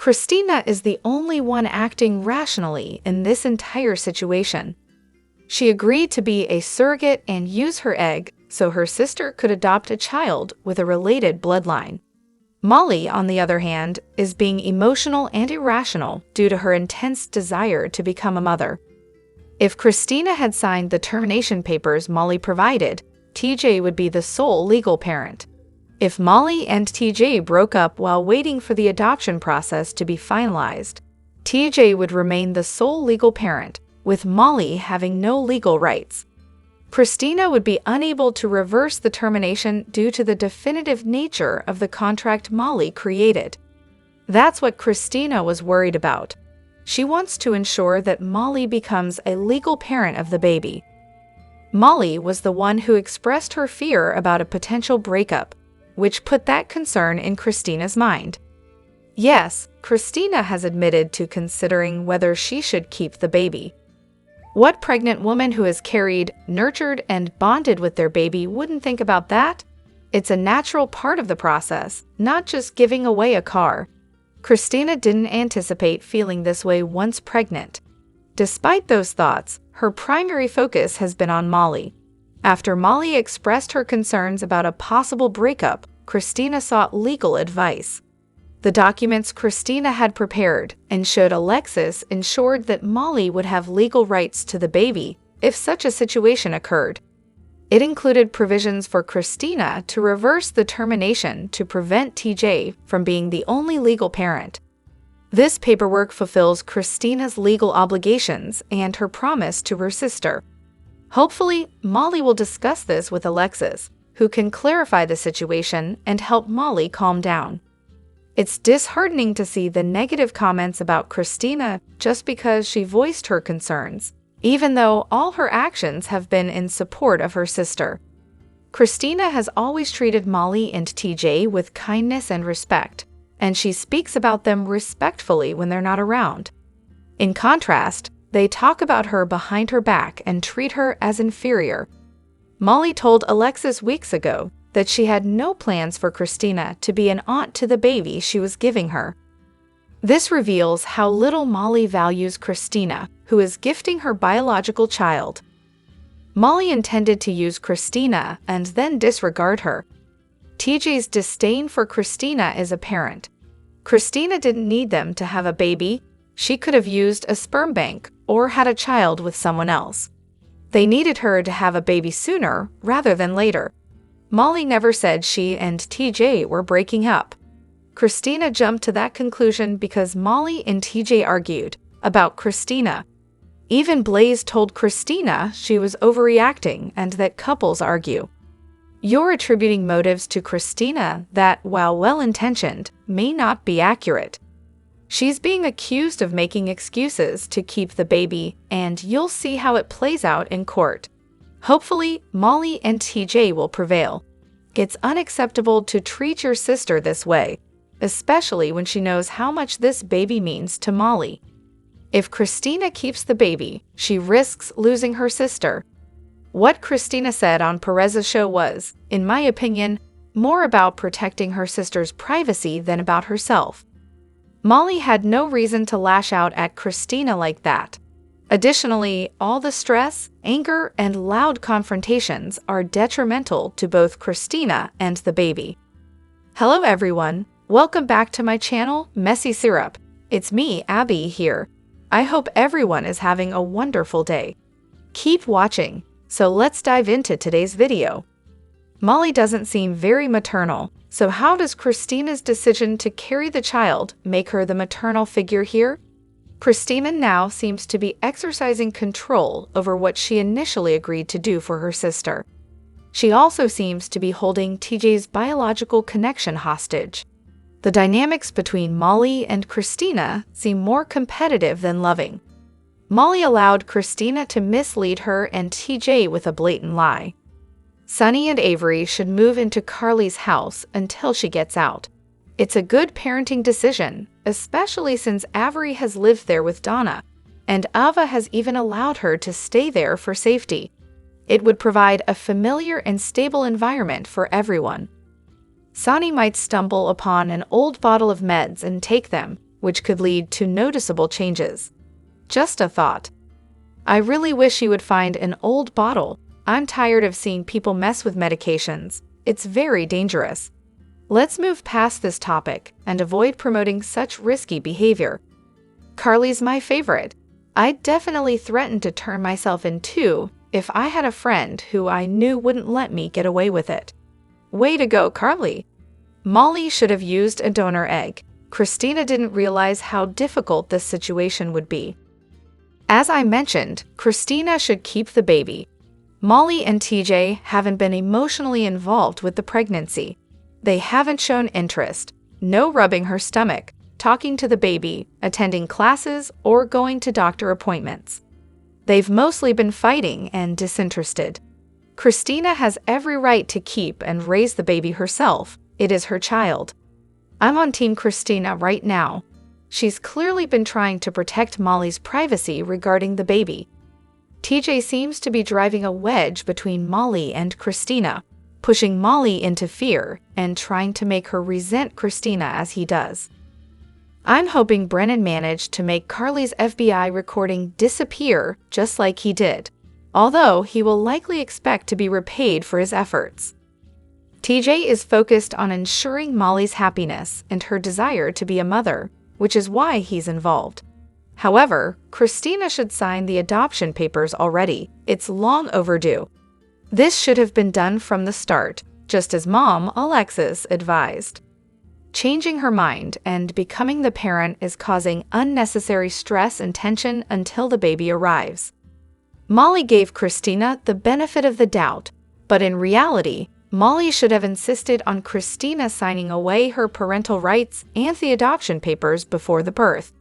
Christina is the only one acting rationally in this entire situation. She agreed to be a surrogate and use her egg so her sister could adopt a child with a related bloodline. Molly, on the other hand, is being emotional and irrational due to her intense desire to become a mother. If Christina had signed the termination papers Molly provided, TJ would be the sole legal parent. If Molly and TJ broke up while waiting for the adoption process to be finalized, TJ would remain the sole legal parent, with Molly having no legal rights. Christina would be unable to reverse the termination due to the definitive nature of the contract Molly created. That's what Christina was worried about. She wants to ensure that Molly becomes a legal parent of the baby. Molly was the one who expressed her fear about a potential breakup, which put that concern in Christina's mind. Yes, Christina has admitted to considering whether she should keep the baby. What pregnant woman who has carried, nurtured, and bonded with their baby wouldn't think about that? It's a natural part of the process, not just giving away a car. Christina didn't anticipate feeling this way once pregnant. Despite those thoughts, her primary focus has been on Molly. After Molly expressed her concerns about a possible breakup, Christina sought legal advice. The documents Christina had prepared and showed Alexis ensured that Molly would have legal rights to the baby if such a situation occurred. It included provisions for Christina to reverse the termination to prevent TJ from being the only legal parent. This paperwork fulfills Christina's legal obligations and her promise to her sister. Hopefully, Molly will discuss this with Alexis, who can clarify the situation and help Molly calm down. It's disheartening to see the negative comments about Christina just because she voiced her concerns, even though all her actions have been in support of her sister. Christina has always treated Molly and TJ with kindness and respect, and she speaks about them respectfully when they're not around. In contrast, they talk about her behind her back and treat her as inferior. Molly told Alexis weeks ago that she had no plans for Christina to be an aunt to the baby she was giving her. This reveals how little Molly values Christina, who is gifting her biological child. Molly intended to use Christina and then disregard her. TJ's disdain for Christina is apparent. Christina didn't need them to have a baby. She could have used a sperm bank or had a child with someone else. They needed her to have a baby sooner rather than later. Molly never said she and TJ were breaking up. Christina jumped to that conclusion because Molly and TJ argued about Christina. Even Blaze told Christina she was overreacting and that couples argue. You're attributing motives to Christina that, while well-intentioned, may not be accurate. She's being accused of making excuses to keep the baby, and you'll see how it plays out in court. Hopefully, Molly and TJ will prevail. It's unacceptable to treat your sister this way, especially when she knows how much this baby means to Molly. If Christina keeps the baby, she risks losing her sister. What Christina said on Perez's show was, in my opinion, more about protecting her sister's privacy than about herself. Molly had no reason to lash out at Christina like that. Additionally, all the stress, anger, and loud confrontations are detrimental to both Christina and the baby. Hello everyone, welcome back to my channel, Messy Syrup. It's me, Abby, here. I hope everyone is having a wonderful day. Keep watching, so let's dive into today's video. Molly doesn't seem very maternal, so how does Christina's decision to carry the child make her the maternal figure here? Christina now seems to be exercising control over what she initially agreed to do for her sister. She also seems to be holding TJ's biological connection hostage. The dynamics between Molly and Christina seem more competitive than loving. Molly allowed Christina to mislead her and TJ with a blatant lie. Sonny and Avery should move into Carly's house until she gets out. It's a good parenting decision, especially since Avery has lived there with Donna, and Ava has even allowed her to stay there for safety. It would provide a familiar and stable environment for everyone. Sonny might stumble upon an old bottle of meds and take them, which could lead to noticeable changes. Just a thought. I really wish he would find an old bottle. I'm tired of seeing people mess with medications. It's very dangerous. Let's move past this topic and avoid promoting such risky behavior. Carly's my favorite. I'd definitely threaten to turn myself in too if I had a friend who I knew wouldn't let me get away with it. Way to go, Carly. Molly should have used a donor egg. Christina didn't realize how difficult this situation would be. As I mentioned, Christina should keep the baby. Molly and TJ haven't been emotionally involved with the pregnancy. They haven't shown interest, no rubbing her stomach, talking to the baby, attending classes, or going to doctor appointments. They've mostly been fighting and disinterested. Christina has every right to keep and raise the baby herself. It is her child. I'm on Team Christina right now. She's clearly been trying to protect Molly's privacy regarding the baby. TJ seems to be driving a wedge between Molly and Christina, pushing Molly into fear and trying to make her resent Christina as he does. I'm hoping Brennan managed to make Carly's FBI recording disappear just like he did, although he will likely expect to be repaid for his efforts. TJ is focused on ensuring Molly's happiness and her desire to be a mother, which is why he's involved. However, Christina should sign the adoption papers already. It's long overdue. This should have been done from the start, just as Mom, Alexis, advised. Changing her mind and becoming the parent is causing unnecessary stress and tension until the baby arrives. Molly gave Christina the benefit of the doubt, but in reality, Molly should have insisted on Christina signing away her parental rights and the adoption papers before the birth.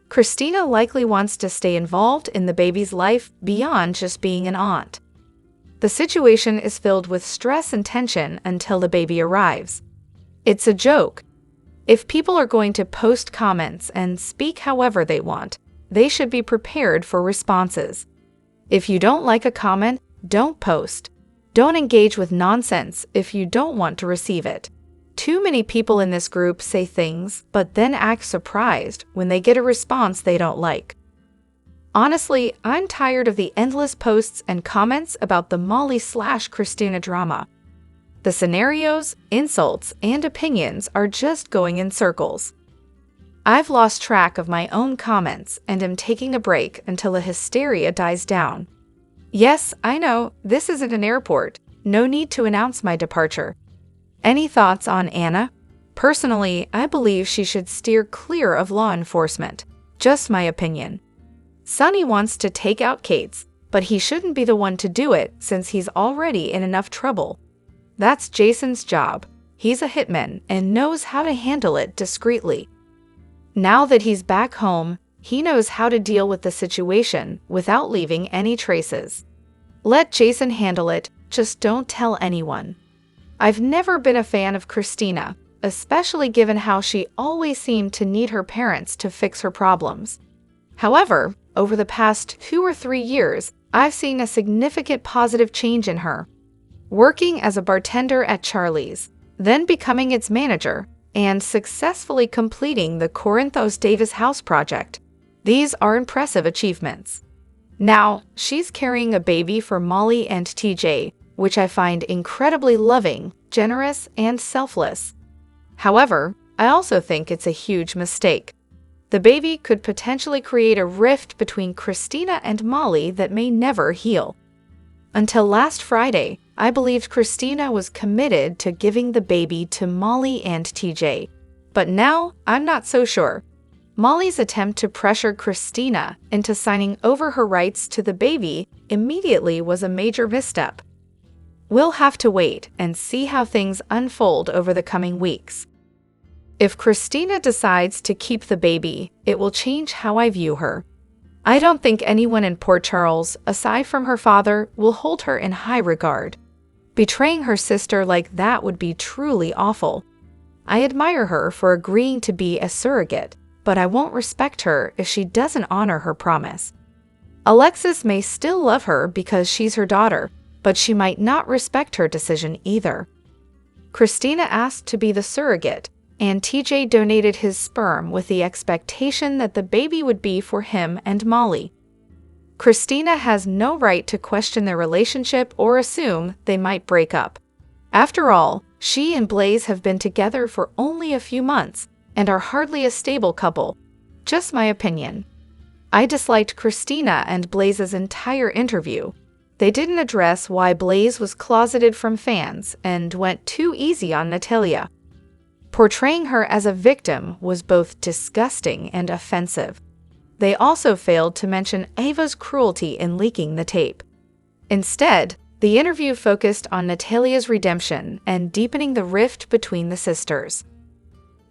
Christina likely wants to stay involved in the baby's life beyond just being an aunt. The situation is filled with stress and tension until the baby arrives. It's a joke. If people are going to post comments and speak however they want, they should be prepared for responses. If you don't like a comment, don't post. Don't engage with nonsense if you don't want to receive it. Too many people in this group say things but then act surprised when they get a response they don't like. Honestly, I'm tired of the endless posts and comments about the Molly/Christina drama. The scenarios, insults, and opinions are just going in circles. I've lost track of my own comments and am taking a break until the hysteria dies down. Yes, I know, this isn't an airport. No need to announce my departure. Any thoughts on Anna? Personally, I believe she should steer clear of law enforcement. Just my opinion. Sonny wants to take out Kate's, but he shouldn't be the one to do it since he's already in enough trouble. That's Jason's job. He's a hitman and knows how to handle it discreetly. Now that he's back home, he knows how to deal with the situation without leaving any traces. Let Jason handle it, just don't tell anyone. I've never been a fan of Christina, especially given how she always seemed to need her parents to fix her problems. However, over the past 2 or 3 years, I've seen a significant positive change in her. Working as a bartender at Charlie's, then becoming its manager, and successfully completing the Corinthos Davis house project. These are impressive achievements. Now, she's carrying a baby for Molly and TJ, which I find incredibly loving, generous, and selfless. However, I also think it's a huge mistake. The baby could potentially create a rift between Christina and Molly that may never heal. Until last Friday, I believed Christina was committed to giving the baby to Molly and TJ, but now I'm not so sure. Molly's attempt to pressure Christina into signing over her rights to the baby immediately was a major misstep. We'll have to wait and see how things unfold over the coming weeks. If Christina decides to keep the baby, it will change how I view her. I don't think anyone in Port Charles, aside from her father, will hold her in high regard. Betraying her sister like that would be truly awful. I admire her for agreeing to be a surrogate, but I won't respect her if she doesn't honor her promise. Alexis may still love her because she's her daughter, but she might not respect her decision either. Christina asked to be the surrogate, and TJ donated his sperm with the expectation that the baby would be for him and Molly. Christina has no right to question their relationship or assume they might break up. After all, she and Blaze have been together for only a few months and are hardly a stable couple. Just my opinion. I disliked Christina and Blaze's entire interview. They didn't address why Blaze was closeted from fans and went too easy on Natalia. Portraying her as a victim was both disgusting and offensive. They also failed to mention Ava's cruelty in leaking the tape. Instead, the interview focused on Natalia's redemption and deepening the rift between the sisters.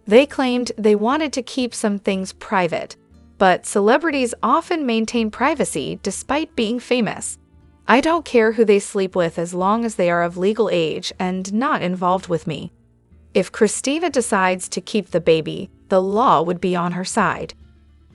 They claimed they wanted to keep some things private, but celebrities often maintain privacy despite being famous. I don't care who they sleep with as long as they are of legal age and not involved with me. If Christina decides to keep the baby, the law would be on her side.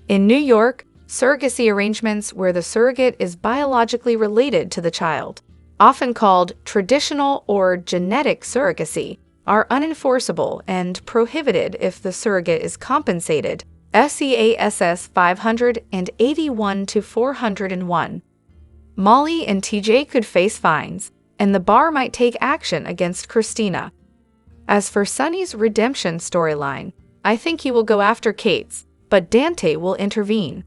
In New York, surrogacy arrangements where the surrogate is biologically related to the child, often called traditional or genetic surrogacy, are unenforceable and prohibited if the surrogate is compensated. SEASS 581-401. Molly and TJ could face fines, and the bar might take action against Christina. As for Sonny's redemption storyline, I think he will go after Kate's, but Dante will intervene.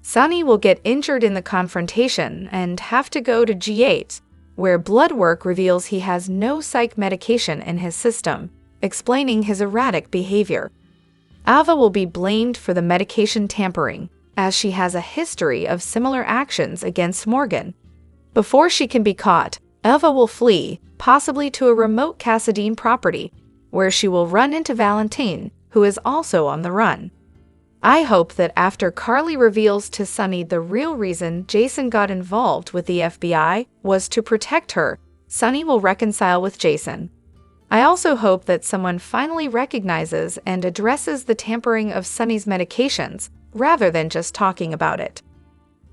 Sonny will get injured in the confrontation and have to go to G8, where blood work reveals he has no psych medication in his system, explaining his erratic behavior. Ava will be blamed for the medication tampering, as she has a history of similar actions against Morgan. Before she can be caught, Ava will flee, possibly to a remote Cassadine property, where she will run into Valentine, who is also on the run. I hope that after Carly reveals to Sonny the real reason Jason got involved with the FBI was to protect her, Sonny will reconcile with Jason. I also hope that someone finally recognizes and addresses the tampering of Sonny's medications, rather than just talking about it.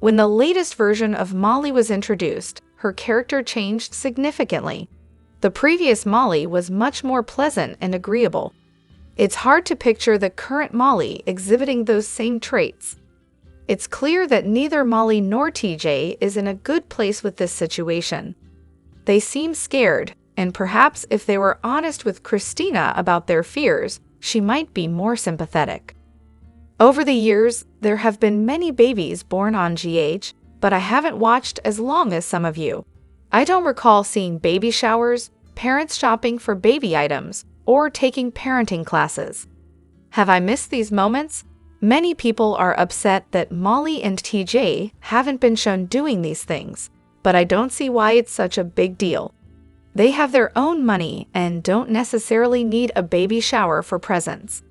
When the latest version of Molly was introduced, her character changed significantly. The previous Molly was much more pleasant and agreeable. It's hard to picture the current Molly exhibiting those same traits. It's clear that neither Molly nor TJ is in a good place with this situation. They seem scared, and perhaps if they were honest with Christina about their fears, she might be more sympathetic. Over the years, there have been many babies born on GH, but I haven't watched as long as some of you. I don't recall seeing baby showers, parents shopping for baby items, or taking parenting classes. Have I missed these moments? Many people are upset that Molly and TJ haven't been shown doing these things, but I don't see why it's such a big deal. They have their own money and don't necessarily need a baby shower for presents.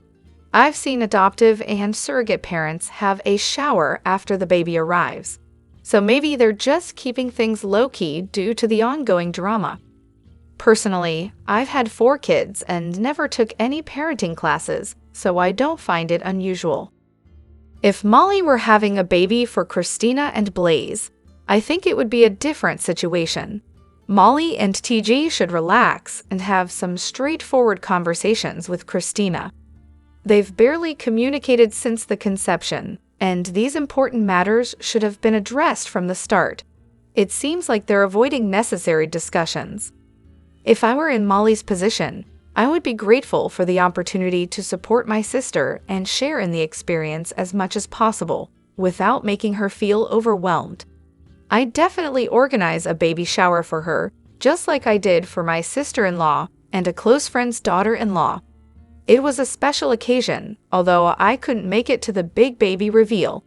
I've seen adoptive and surrogate parents have a shower after the baby arrives. So maybe they're just keeping things low-key due to the ongoing drama. Personally, I've had 4 kids and never took any parenting classes, so I don't find it unusual. If Molly were having a baby for Christina and Blaze, I think it would be a different situation. Molly and TJ should relax and have some straightforward conversations with Christina. They've barely communicated since the conception, and these important matters should have been addressed from the start. It seems like they're avoiding necessary discussions. If I were in Molly's position, I would be grateful for the opportunity to support my sister and share in the experience as much as possible, without making her feel overwhelmed. I'd definitely organize a baby shower for her, just like I did for my sister-in-law and a close friend's daughter-in-law. It was a special occasion, although I couldn't make it to the big baby reveal.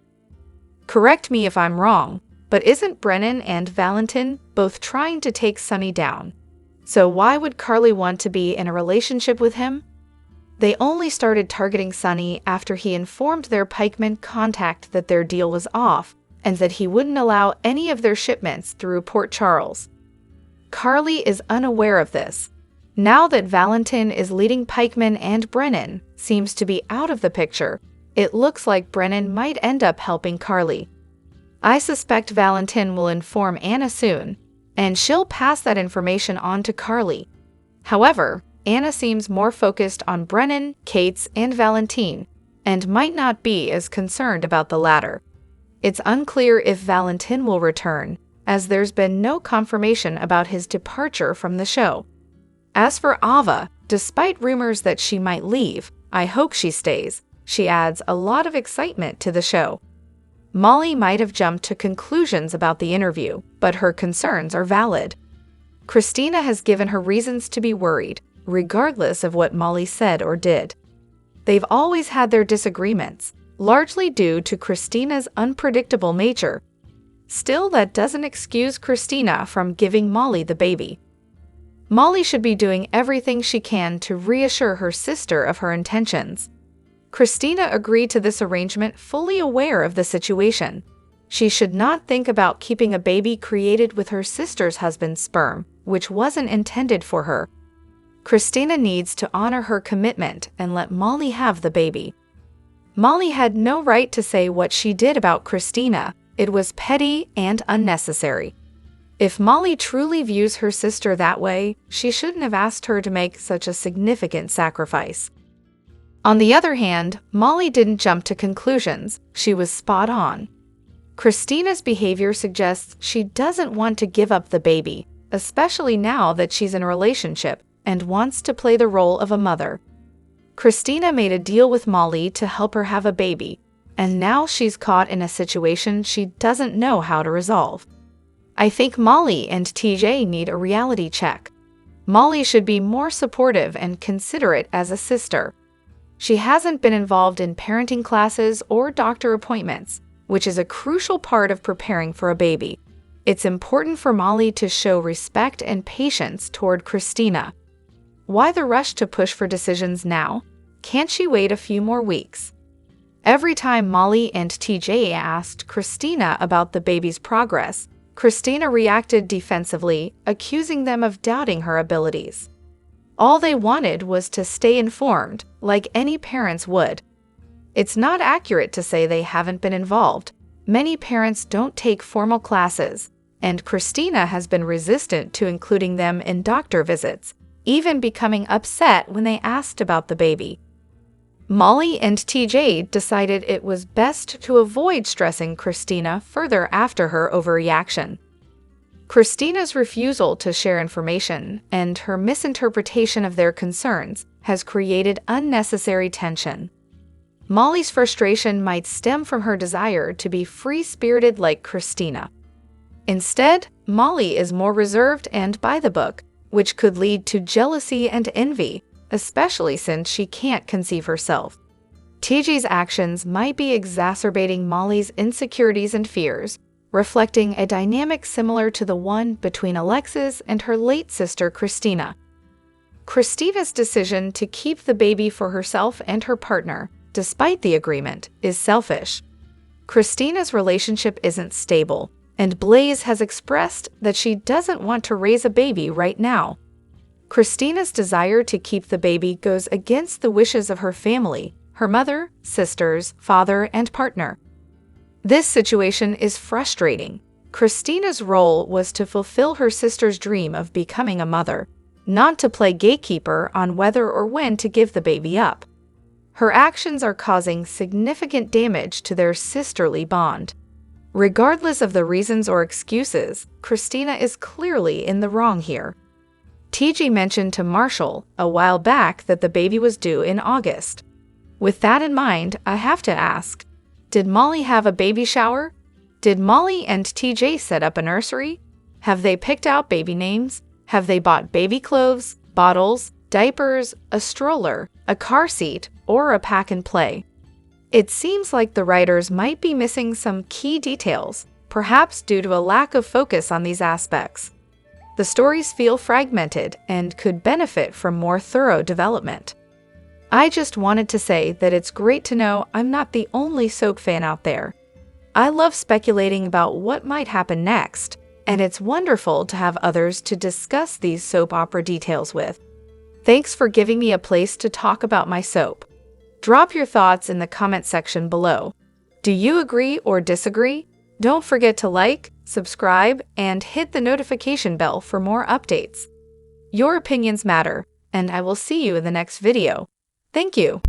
Correct me if I'm wrong, but isn't Brennan and Valentine both trying to take Sonny down? So why would Carly want to be in a relationship with him? They only started targeting Sonny after he informed their pikeman contact that their deal was off and that he wouldn't allow any of their shipments through Port Charles. Carly is unaware of this. Now that Valentine is leading pikemen and Brennan seems to be out of the picture, it looks like Brennan might end up helping Carly. I suspect Valentine will inform Anna soon, and she'll pass that information on to Carly. However, Anna seems more focused on Brennan, Kate's, and Valentine, and might not be as concerned about the latter. It's unclear if Valentin will return, as there's been no confirmation about his departure from the show. As for Ava, despite rumors that she might leave, I hope she stays. She adds a lot of excitement to the show. Molly might have jumped to conclusions about the interview, but her concerns are valid. Christina has given her reasons to be worried, regardless of what Molly said or did. They've always had their disagreements, largely due to Christina's unpredictable nature. Still, that doesn't excuse Christina from giving Molly the baby. Molly should be doing everything she can to reassure her sister of her intentions. Christina agreed to this arrangement fully aware of the situation. She should not think about keeping a baby created with her sister's husband's sperm, which wasn't intended for her. Christina needs to honor her commitment and let Molly have the baby. Molly had no right to say what she did about Christina. It was petty and unnecessary. If Molly truly views her sister that way, she shouldn't have asked her to make such a significant sacrifice. On the other hand, Molly didn't jump to conclusions. She was spot on. Christina's behavior suggests she doesn't want to give up the baby, especially now that she's in a relationship and wants to play the role of a mother. Christina made a deal with Molly to help her have a baby, and now she's caught in a situation she doesn't know how to resolve. I think Molly and TJ need a reality check. Molly should be more supportive and considerate as a sister. She hasn't been involved in parenting classes or doctor appointments, which is a crucial part of preparing for a baby. It's important for Molly to show respect and patience toward Christina. Why the rush to push for decisions now? Can't she wait a few more weeks? Every time Molly and TJ asked Christina about the baby's progress, Christina reacted defensively, accusing them of doubting her abilities. All they wanted was to stay informed, like any parents would. It's not accurate to say they haven't been involved. Many parents don't take formal classes, and Christina has been resistant to including them in doctor visits, even becoming upset when they asked about the baby. Molly and TJ decided it was best to avoid stressing Christina further after her overreaction. Christina's refusal to share information and her misinterpretation of their concerns has created unnecessary tension. Molly's frustration might stem from her desire to be free-spirited like Christina. Instead, Molly is more reserved and by the book, which could lead to jealousy and envy, especially since she can't conceive herself. TJ's actions might be exacerbating Molly's insecurities and fears, reflecting a dynamic similar to the one between Alexis and her late sister Christina. Christina's decision to keep the baby for herself and her partner, despite the agreement, is selfish. Christina's relationship isn't stable, and Blaze has expressed that she doesn't want to raise a baby right now. Christina's desire to keep the baby goes against the wishes of her family, her mother, sisters, father, and partner. This situation is frustrating. Christina's role was to fulfill her sister's dream of becoming a mother, not to play gatekeeper on whether or when to give the baby up. Her actions are causing significant damage to their sisterly bond. Regardless of the reasons or excuses, Christina is clearly in the wrong here. TG mentioned to Marshall a while back that the baby was due in August. With that in mind, I have to ask, did Molly have a baby shower? Did Molly and TJ set up a nursery? Have they picked out baby names? Have they bought baby clothes, bottles, diapers, a stroller, a car seat, or a pack and play? It seems like the writers might be missing some key details, perhaps due to a lack of focus on these aspects. The stories feel fragmented and could benefit from more thorough development. I just wanted to say that it's great to know I'm not the only soap fan out there. I love speculating about what might happen next, and it's wonderful to have others to discuss these soap opera details with. Thanks for giving me a place to talk about my soap. Drop your thoughts in the comment section below. Do you agree or disagree? Don't forget to like, subscribe, and hit the notification bell for more updates. Your opinions matter. and I will see you in the next video. Thank you.